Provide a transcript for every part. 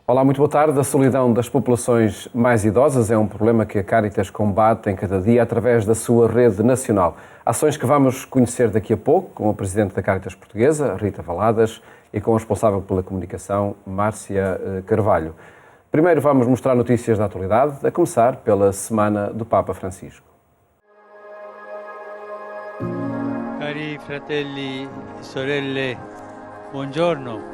Olá, muito boa tarde. A solidão das populações mais idosas é um problema que a Caritas combate em cada dia através da sua rede nacional. Ações que vamos conhecer daqui a pouco com a Presidente da Caritas Portuguesa, Rita Valadas, e com a responsável pela comunicação, Márcia Carvalho. Primeiro vamos mostrar notícias da atualidade, a começar pela Semana do Papa Francisco. Cari fratelli e sorelle, buongiorno.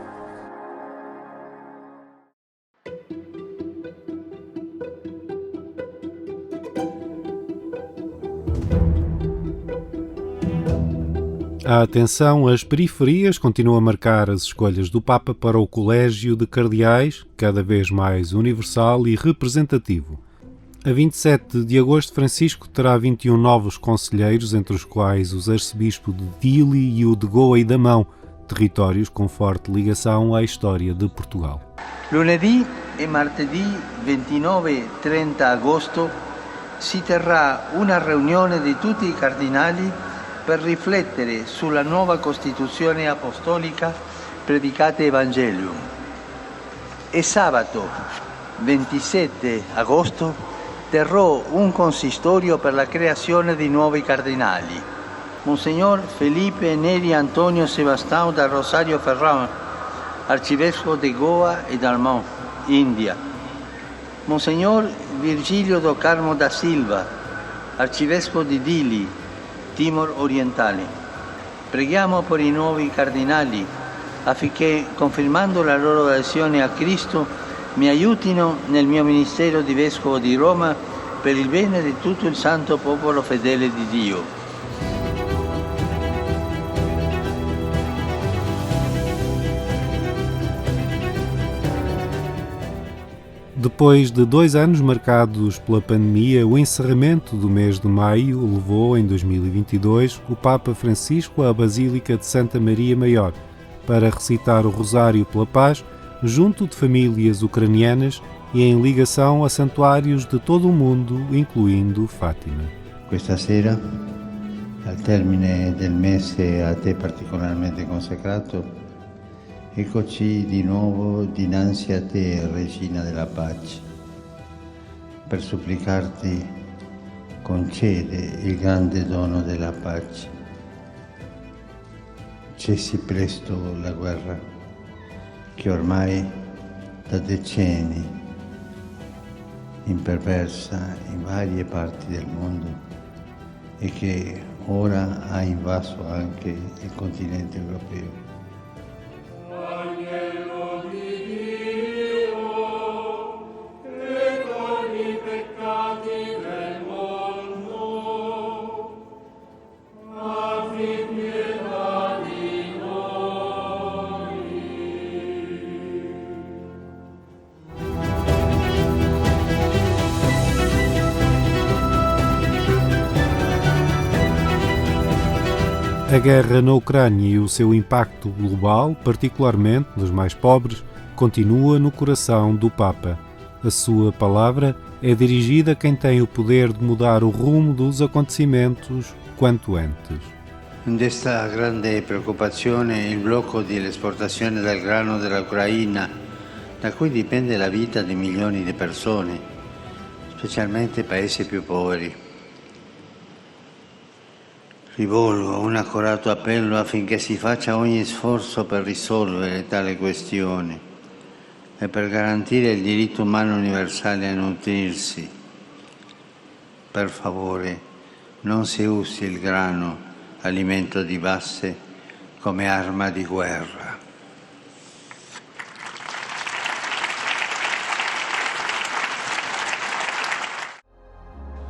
A atenção às periferias continua a marcar as escolhas do Papa para o Colégio de Cardeais, cada vez mais universal e representativo. A 27 de agosto, Francisco terá 21 novos conselheiros, entre os quais os arcebispos de Dili e o de Goa e Damão, territórios com forte ligação à história de Portugal. Lunedì e martedì 29 e 30 agosto si terrà una riunione di tutti i cardinali per riflettere sulla nuova Costituzione Apostolica Predicate Evangelium. E sabato 27 agosto terrò un consistorio per la creazione di nuovi cardinali. Monsignor Felipe Neri Antonio Sebastião da Rosario Ferrão, arcivescovo di Goa e Dalmau, India. Monsignor Virgilio do Carmo da Silva, arcivescovo di Dili, Timor Orientale. Preghiamo per i nuovi cardinali affinché, confermando la loro adesione a Cristo, mi aiutino nel mio ministero di Vescovo di Roma per il bene di tutto il santo popolo fedele di Dio. Depois de 2 anos marcados pela pandemia, o encerramento do mês de maio levou, em 2022, o Papa Francisco à Basílica de Santa Maria Maior para recitar o Rosário pela Paz junto de famílias ucranianas e em ligação a santuários de todo o mundo, incluindo Fátima. Questa sera, al termine del mese a te particolarmente consacrato, eccoci di nuovo dinanzi a te, Regina della Pace, per supplicarti concede il grande dono della pace. Cessi presto la guerra, che ormai da decenni imperversa in varie parti del mondo e che ora ha invaso anche il continente europeo. A guerra na Ucrânia e o seu impacto global, particularmente nos mais pobres, continua no coração do Papa. A sua palavra é dirigida a quem tem o poder de mudar o rumo dos acontecimentos quanto antes. Desta grande preoccupazione il blocco dell'esportazione del grano dell'Ucraina, da cui dipende la vita di milioni di persone, specialmente paesi più poveri. Rivolgo un accorato appello affinché si faccia ogni sforzo per risolvere tale questione e per garantire il diritto umano universale a nutrirsi. Per favore, non si usi il grano, alimento di base, come arma di guerra.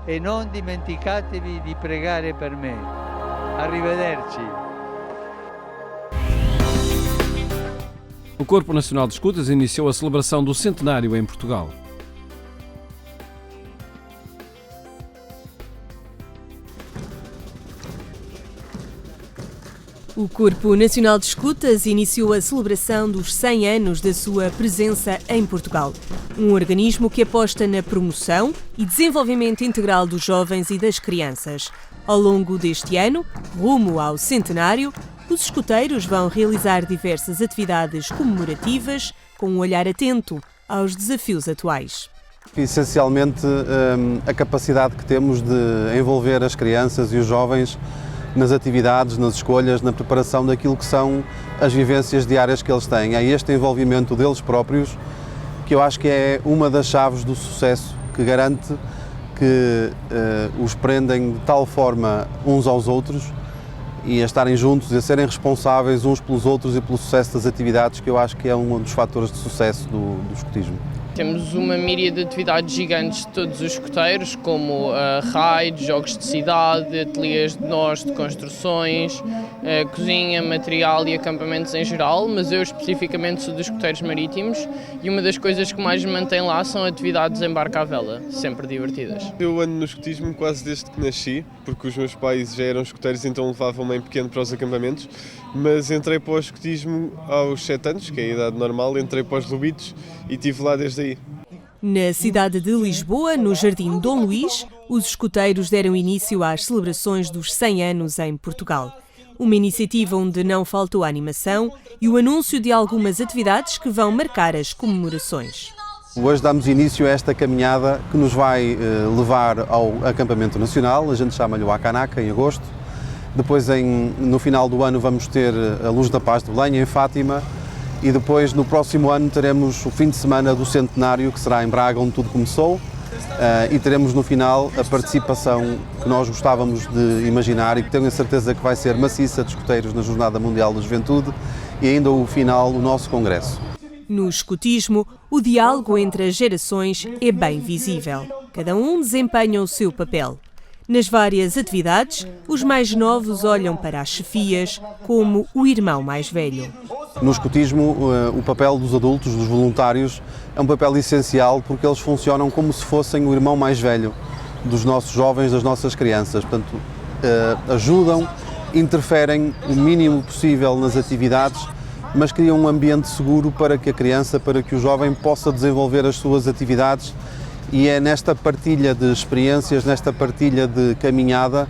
E non dimenticatevi di pregare per me. Arrivederci. O Corpo Nacional de Escutas iniciou a celebração do centenário em Portugal. O Corpo Nacional de Escutas iniciou a celebração dos 100 anos da sua presença em Portugal. Um organismo que aposta na promoção e desenvolvimento integral dos jovens e das crianças. Ao longo deste ano, rumo ao centenário, os escuteiros vão realizar diversas atividades comemorativas com um olhar atento aos desafios atuais. Essencialmente, a capacidade que temos de envolver as crianças e os jovens nas atividades, nas escolhas, na preparação daquilo que são as vivências diárias que eles têm. É este envolvimento deles próprios que eu acho que é uma das chaves do sucesso, que garante que os prendem de tal forma uns aos outros e a estarem juntos e a serem responsáveis uns pelos outros e pelo sucesso das atividades, que eu acho que é um dos fatores de sucesso do escotismo. Temos uma míria de atividades gigantes de todos os escoteiros, como raids, jogos de cidade, ateliês de nós, de construções, cozinha, material e acampamentos em geral, mas eu especificamente sou dos escoteiros marítimos e uma das coisas que mais me mantém lá são atividades em barca à vela, sempre divertidas. Eu ando no escotismo quase desde que nasci, porque os meus pais já eram escoteiros, então levavam-me em pequeno para os acampamentos, mas entrei para o escotismo aos 7 anos, que é a idade normal, entrei para os Lobitos e estive lá desde aí. Na cidade de Lisboa, no Jardim Dom Luís, os escoteiros deram início às celebrações dos 100 anos em Portugal. Uma iniciativa onde não faltou a animação e o anúncio de algumas atividades que vão marcar as comemorações. Hoje damos início a esta caminhada que nos vai levar ao acampamento nacional, a gente chama-lhe o Acanaca, em agosto. Depois, no final do ano, vamos ter a Luz da Paz de Belém, em Fátima. E depois, no próximo ano, teremos o fim de semana do centenário, que será em Braga, onde tudo começou. E teremos no final a participação que nós gostávamos de imaginar e que tenho a certeza que vai ser maciça de escoteiros na Jornada Mundial da Juventude e ainda o final, o nosso congresso. No escotismo, o diálogo entre as gerações é bem visível. Cada um desempenha o seu papel. Nas várias atividades, os mais novos olham para as chefias como o irmão mais velho. No escotismo, o papel dos adultos, dos voluntários, é um papel essencial porque eles funcionam como se fossem o irmão mais velho dos nossos jovens, das nossas crianças. Portanto, ajudam, interferem o mínimo possível nas atividades, mas criam um ambiente seguro para que a criança, para que o jovem possa desenvolver as suas atividades. E é nesta partilha de experiências, nesta partilha de caminhada,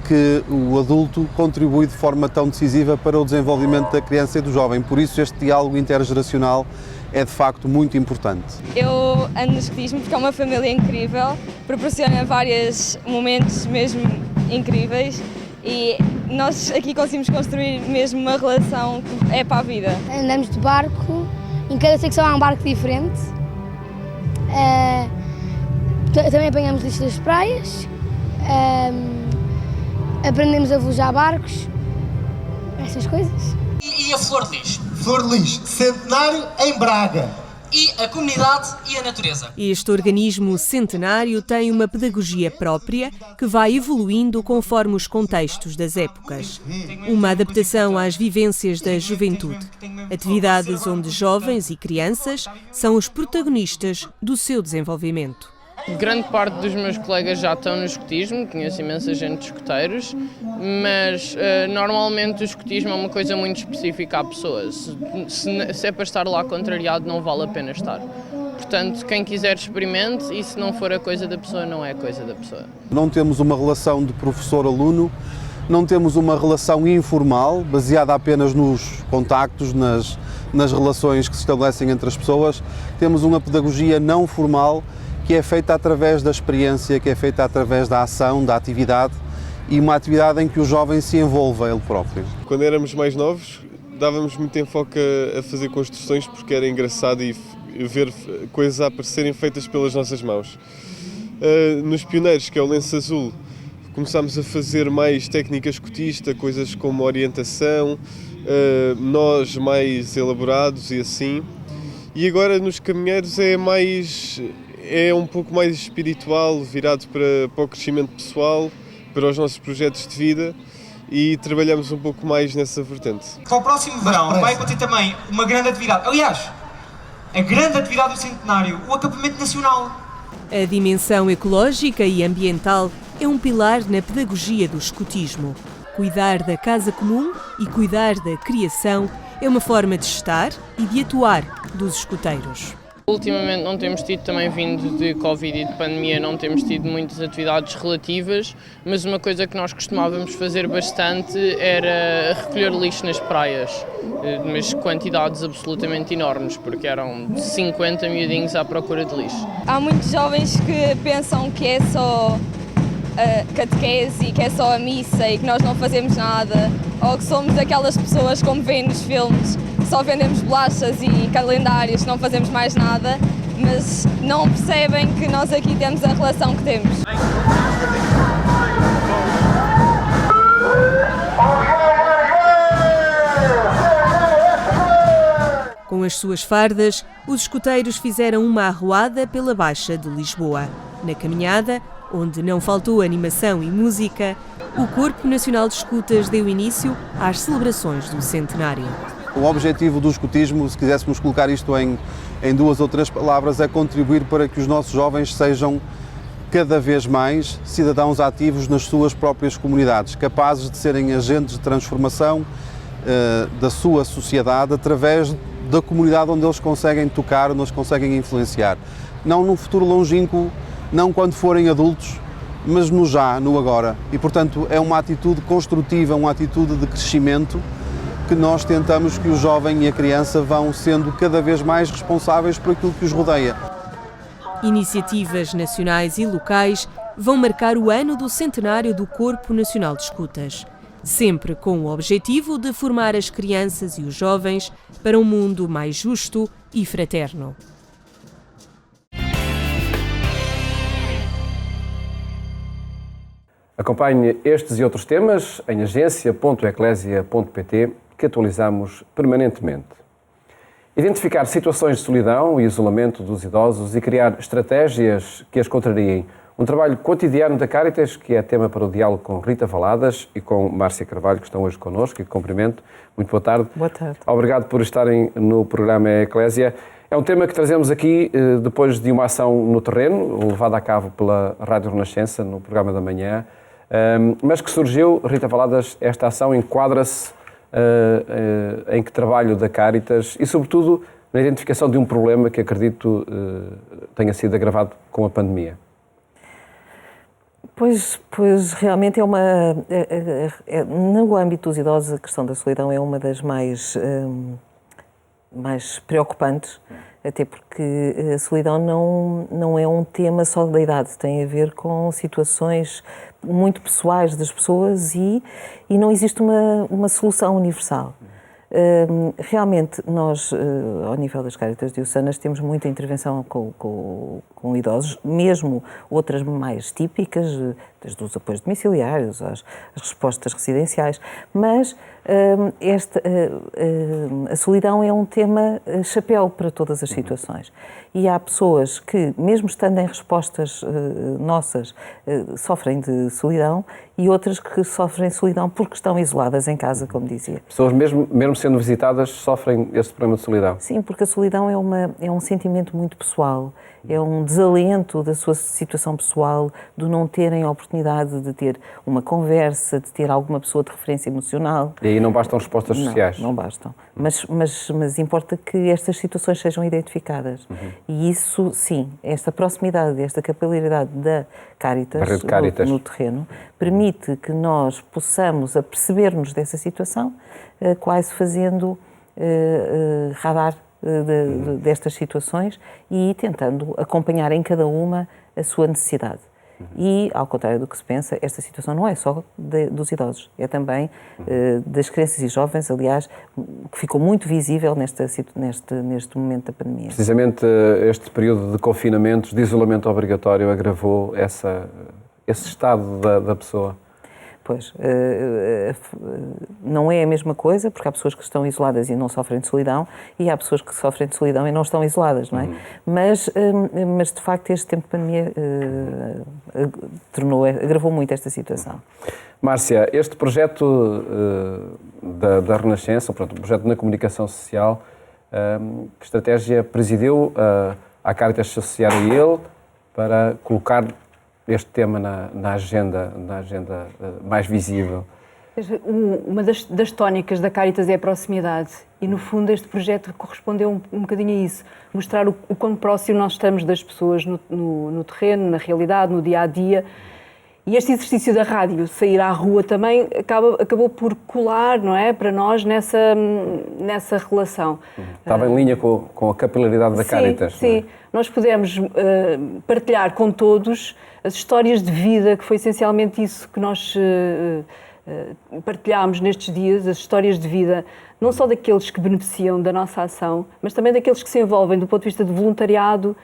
que o adulto contribui de forma tão decisiva para o desenvolvimento da criança e do jovem. Por isso, este diálogo intergeracional é de facto muito importante. Eu ando no escotismo porque é uma família incrível, proporciona vários momentos mesmo incríveis e nós aqui conseguimos construir mesmo uma relação que é para a vida. Andamos de barco, em cada secção há um barco diferente. Também apanhamos lixo das praias, aprendemos a velejar barcos, essas coisas. E a Flor de Lis? Flor de Lis, centenário em Braga. E a comunidade e a natureza? Este organismo centenário tem uma pedagogia própria que vai evoluindo conforme os contextos das épocas. Uma adaptação às vivências da juventude. Atividades onde jovens e crianças são os protagonistas do seu desenvolvimento. Grande parte dos meus colegas já estão no escotismo, conheço imensa gente de escoteiros, mas normalmente o escotismo é uma coisa muito específica à pessoa. Se é para estar lá contrariado, não vale a pena estar. Portanto, quem quiser experimente e se não for a coisa da pessoa, não é a coisa da pessoa. Não temos uma relação de professor-aluno, não temos uma relação informal, baseada apenas nos contactos, nas relações que se estabelecem entre as pessoas. Temos uma pedagogia não formal, que é feita através da experiência, que é feita através da ação, da atividade e uma atividade em que o jovem se envolva ele próprio. Quando éramos mais novos, dávamos muito enfoque a fazer construções porque era engraçado e ver coisas a aparecerem feitas pelas nossas mãos. Nos pioneiros, que é o lenço azul, começámos a fazer mais técnica escotista, coisas como orientação, nós mais elaborados e assim. E agora nos caminheiros é um pouco mais espiritual, virado para o crescimento pessoal, para os nossos projetos de vida e trabalhamos um pouco mais nessa vertente. Para o próximo verão vai acontecer também uma grande atividade, aliás, a grande atividade do centenário, o acampamento nacional. A dimensão ecológica e ambiental é um pilar na pedagogia do escotismo. Cuidar da casa comum e cuidar da criação é uma forma de estar e de atuar dos escoteiros. Ultimamente não temos tido, também vindo de Covid e de pandemia, não temos tido muitas atividades relativas, mas uma coisa que nós costumávamos fazer bastante era recolher lixo nas praias, mas quantidades absolutamente enormes, porque eram 50 miudinhos à procura de lixo. Há muitos jovens que pensam que é só a catequese, que é só a missa e que nós não fazemos nada, ou que somos aquelas pessoas como veem nos filmes, que só vendemos bolachas e calendários, não fazemos mais nada, mas não percebem que nós aqui temos a relação que temos. Com as suas fardas, os escuteiros fizeram uma arruada pela Baixa de Lisboa. Na caminhada, onde não faltou animação e música, o Corpo Nacional de Escutas deu início às celebrações do centenário. O objetivo do escutismo, se quiséssemos colocar isto em 2 ou 3 palavras, é contribuir para que os nossos jovens sejam cada vez mais cidadãos ativos nas suas próprias comunidades, capazes de serem agentes de transformação da sua sociedade através da comunidade onde eles conseguem tocar, onde eles conseguem influenciar. Não num futuro longínquo, não quando forem adultos, mas no já, no agora. E, portanto, é uma atitude construtiva, uma atitude de crescimento que nós tentamos que o jovem e a criança vão sendo cada vez mais responsáveis por aquilo que os rodeia. Iniciativas nacionais e locais vão marcar o ano do centenário do Corpo Nacional de Escutas, sempre com o objetivo de formar as crianças e os jovens para um mundo mais justo e fraterno. Acompanhe estes e outros temas em agência.eclesia.pt, que atualizamos permanentemente. Identificar situações de solidão e isolamento dos idosos e criar estratégias que as contrariem. Um trabalho cotidiano da Caritas, que é tema para o diálogo com Rita Valadas e com Márcia Carvalho, que estão hoje connosco e que cumprimento. Muito boa tarde. Boa tarde. Obrigado por estarem no programa Eclésia. É um tema que trazemos aqui depois de uma ação no terreno, levada a cabo pela Rádio Renascença, no programa da manhã, mas que surgiu, Rita Valadas, esta ação enquadra-se em que trabalho da Caritas e, sobretudo, na identificação de um problema que acredito tenha sido agravado com a pandemia. Pois realmente é uma... no âmbito dos idosos, a questão da solidão é uma das mais preocupantes, até porque a solidão não é um tema só da idade, tem a ver com situações muito pessoais das pessoas e não existe uma solução universal. Realmente, nós, ao nível das Caritas diocesanas, temos muita intervenção com idosos, mesmo outras mais típicas, desde os apoios domiciliários às respostas residenciais, mas a solidão é um tema chapéu para todas as situações. E há pessoas que, mesmo estando em respostas nossas, sofrem de solidão e outras que sofrem solidão porque estão isoladas em casa, como dizia. Pessoas, mesmo sendo visitadas, sofrem esse problema de solidão? Sim, porque a solidão é um sentimento muito pessoal, é um desalento da sua situação pessoal, de não terem a oportunidade de ter uma conversa, de ter alguma pessoa de referência emocional. E aí não bastam respostas sociais? Não bastam. Mas importa que estas situações sejam identificadas. E isso, sim, esta proximidade, esta capilaridade da Caritas, no terreno, permite que nós possamos aperceber-nos dessa situação, quase fazendo radar destas situações e tentando acompanhar em cada uma a sua necessidade. E, ao contrário do que se pensa, esta situação não é só dos idosos, é também das crianças e jovens, aliás, que ficou muito visível neste momento da pandemia. Precisamente este período de confinamentos, de isolamento obrigatório, agravou esse estado da pessoa? Pois, não é a mesma coisa, porque há pessoas que estão isoladas e não sofrem de solidão, e há pessoas que sofrem de solidão e não estão isoladas, não é? Mas, de facto, este tempo de pandemia agravou muito esta situação. Márcia, este projeto da Renascença, o projeto na comunicação social, que estratégia presidiu a Caritas se associar a ele para colocar este tema na agenda mais visível? Uma das tónicas da Cáritas é a proximidade e, no fundo, este projeto correspondeu um bocadinho a isso. Mostrar o quão próximo nós estamos das pessoas no terreno, na realidade, no dia-a-dia. E este exercício da rádio, sair à rua também, acabou por colar, não é, para nós nessa relação. Estava em linha com a capilaridade da Cáritas. Sim, nós pudemos partilhar com todos as histórias de vida, que foi essencialmente isso que nós partilhámos nestes dias, as histórias de vida, não só daqueles que beneficiam da nossa ação, mas também daqueles que se envolvem do ponto de vista de voluntariado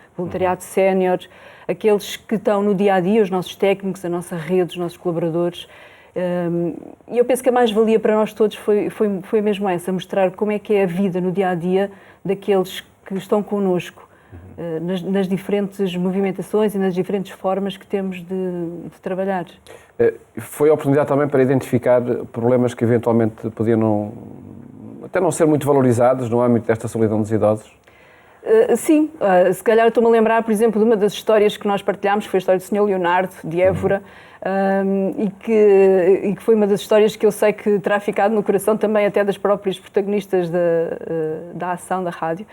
sénior, aqueles que estão no dia-a-dia, os nossos técnicos, a nossa rede, os nossos colaboradores. E eu penso que a mais-valia para nós todos foi mesmo essa, mostrar como é que é a vida no dia-a-dia daqueles que estão connosco, nas diferentes movimentações e nas diferentes formas que temos de trabalhar. Foi a oportunidade também para identificar problemas que eventualmente podiam até não ser muito valorizados no âmbito desta solidão dos idosos? Sim, se calhar estou-me a lembrar, por exemplo, de uma das histórias que nós partilhámos, foi a história do Sr. Leonardo, de Évora, e que foi uma das histórias que eu sei que terá ficado no coração também até das próprias protagonistas da ação da rádio,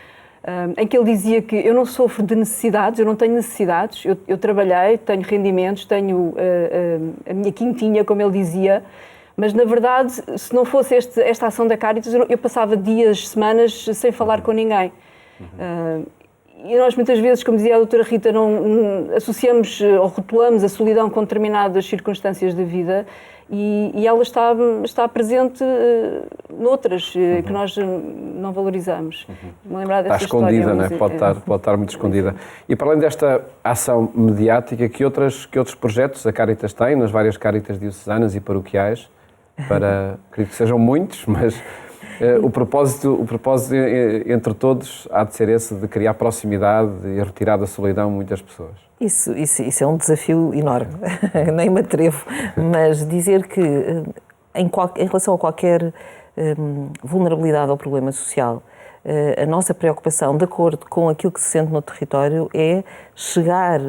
em que ele dizia que eu não sofro de necessidades, eu não tenho necessidades, eu trabalhei, tenho rendimentos, tenho a minha quintinha, como ele dizia, mas na verdade, se não fosse esta ação da Cáritas, eu passava dias, semanas sem falar com ninguém. E nós muitas vezes, como dizia a doutora Rita, não associamos ou rotulamos a solidão com determinadas circunstâncias da vida e ela está presente noutras que nós não valorizamos. Está escondida, não é? Pode estar muito escondida. E para além desta ação mediática, que outros projetos a Cáritas tem, nas várias Cáritas diocesanas e paroquiais, acredito que sejam muitos, mas o propósito entre todos há de ser esse, de criar proximidade e retirar da solidão muitas pessoas. Isso é um desafio enorme, nem me atrevo, mas dizer que em relação a qualquer vulnerabilidade ou problema social, a nossa preocupação, de acordo com aquilo que se sente no território, é chegar,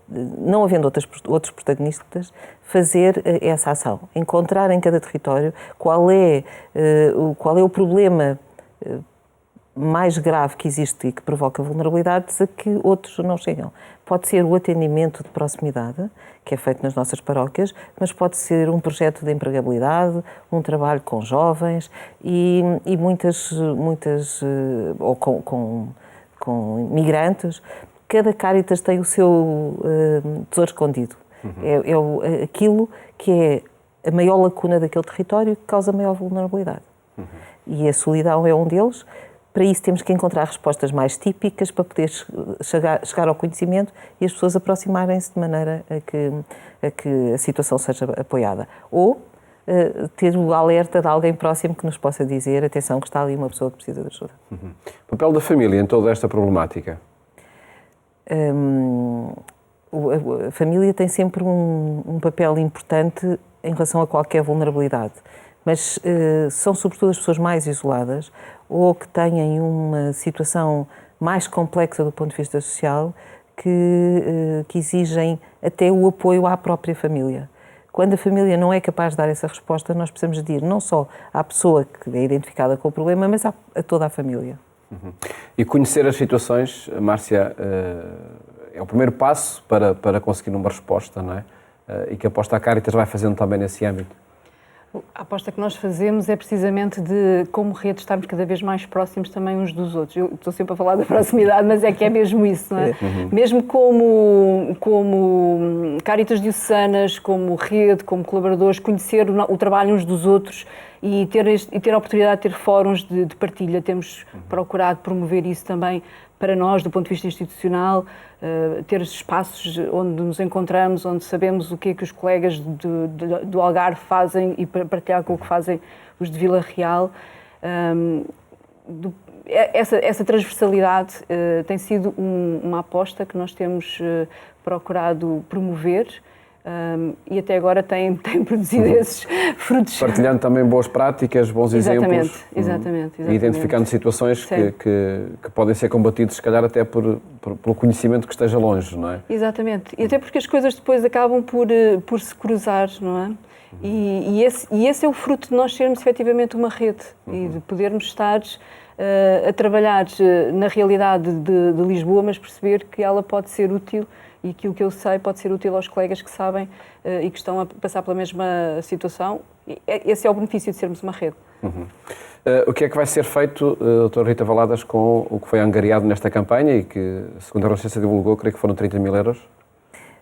não havendo outros protagonistas, fazer essa ação, encontrar em cada território qual é o problema mais grave que existe e que provoca vulnerabilidades a que outros não chegam. Pode ser o atendimento de proximidade, que é feito nas nossas paróquias, mas pode ser um projeto de empregabilidade, um trabalho com jovens e muitas ou com migrantes. Cada Cáritas tem o seu tesouro escondido. É aquilo que é a maior lacuna daquele território que causa maior vulnerabilidade. E a solidão é um deles. Para isso temos que encontrar respostas mais típicas para poder chegar ao conhecimento e as pessoas aproximarem-se de maneira a que a situação seja apoiada. Ou ter o alerta de alguém próximo que nos possa dizer, atenção, que está ali uma pessoa que precisa de ajuda. O papel da família em toda esta problemática? A família tem sempre um papel importante em relação a qualquer vulnerabilidade, mas são sobretudo as pessoas mais isoladas ou que têm uma situação mais complexa do ponto de vista social que exigem até o apoio à própria família. Quando a família não é capaz de dar essa resposta, nós precisamos de ir não só à pessoa que é identificada com o problema, mas a toda a família. E conhecer as situações, Márcia, é o primeiro passo para conseguir uma resposta, não é? E que a aposta à Cáritas vai fazendo também nesse âmbito. A aposta que nós fazemos é precisamente de, como rede, estarmos cada vez mais próximos também uns dos outros. Eu estou sempre a falar da proximidade, mas é que é mesmo isso, não é? Mesmo como Cáritas diocesanas, como rede, como colaboradores, conhecer o trabalho uns dos outros e ter a oportunidade de ter fóruns de partilha. Temos procurado promover isso também para nós, do ponto de vista institucional, ter espaços onde nos encontramos, onde sabemos o que é que os colegas do Algarve fazem e partilhar com o que fazem os de Vila Real. Essa transversalidade tem sido uma aposta que nós temos procurado promover. E até agora tem produzido esses frutos. Partilhando também boas práticas, bons exemplos. Exatamente. E identificando situações que podem ser combatidas, se calhar até pelo conhecimento que esteja longe, não é? Exatamente. E até porque as coisas depois acabam por se cruzar, não é? E esse é o fruto de nós sermos efetivamente uma rede e de podermos estar a trabalhar na realidade de Lisboa, mas perceber que ela pode ser útil e que o que eu sei pode ser útil aos colegas que sabem e que estão a passar pela mesma situação. Esse é o benefício de sermos uma rede. O que é que vai ser feito, Dr. Rita Valadas, com o que foi angariado nesta campanha e que, segundo a Renascença divulgou, creio que foram 30 mil euros?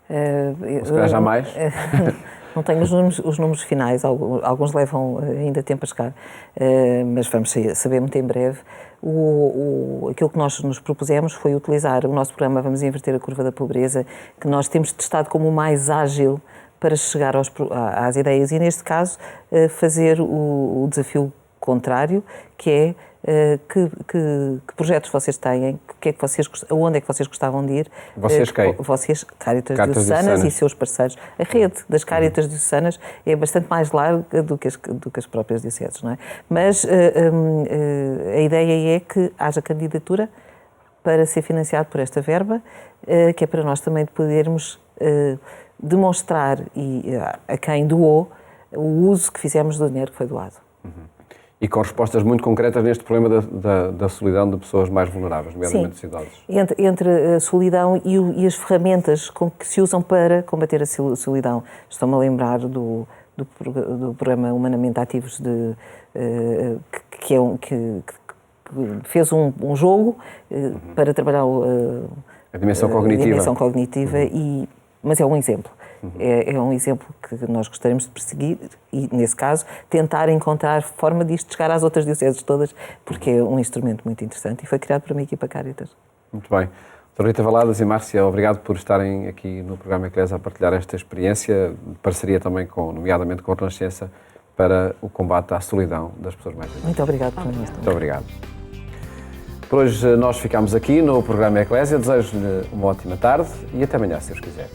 Ou se calhar já mais? Não tenho os números finais, alguns levam ainda tempo a chegar, mas vamos saber muito em breve. Aquilo que nós nos propusemos foi utilizar o nosso programa Vamos Inverter a Curva da Pobreza, que nós temos testado como o mais ágil para chegar às ideias e, neste caso, fazer o desafio contrário, que é que projetos vocês têm, aonde é que vocês gostavam de ir? Vocês quem? Vocês, Cáritas Diocesanas e seus parceiros. A rede das Cáritas Diocesanas é bastante mais larga do que as próprias dioceses, não é? Mas a ideia é que haja candidatura para ser financiado por esta verba, que é para nós também podermos demonstrar a quem doou o uso que fizemos do dinheiro que foi doado. E com respostas muito concretas neste problema da solidão de pessoas mais vulneráveis, nomeadamente os idosos. Entre a solidão e as ferramentas que se usam para combater a solidão. Estou-me a lembrar do programa Humanamente Ativos, que fez um jogo para trabalhar a dimensão cognitiva. Mas é um exemplo. É um exemplo que nós gostaríamos de perseguir e, nesse caso, tentar encontrar forma disto chegar às outras dioceses todas, porque é um instrumento muito interessante e foi criado por uma equipa Cáritas. Muito bem. Doutora Rita Valadas e Márcia, obrigado por estarem aqui no programa Eclésia a partilhar esta experiência, de parceria também, nomeadamente com a Renascença, para o combate à solidão das pessoas mais idosas. Muito obrigado por nós. Muito obrigado. Por hoje nós ficamos aqui no programa Eclésia. Desejo-lhe uma ótima tarde e até amanhã, se Deus quiser.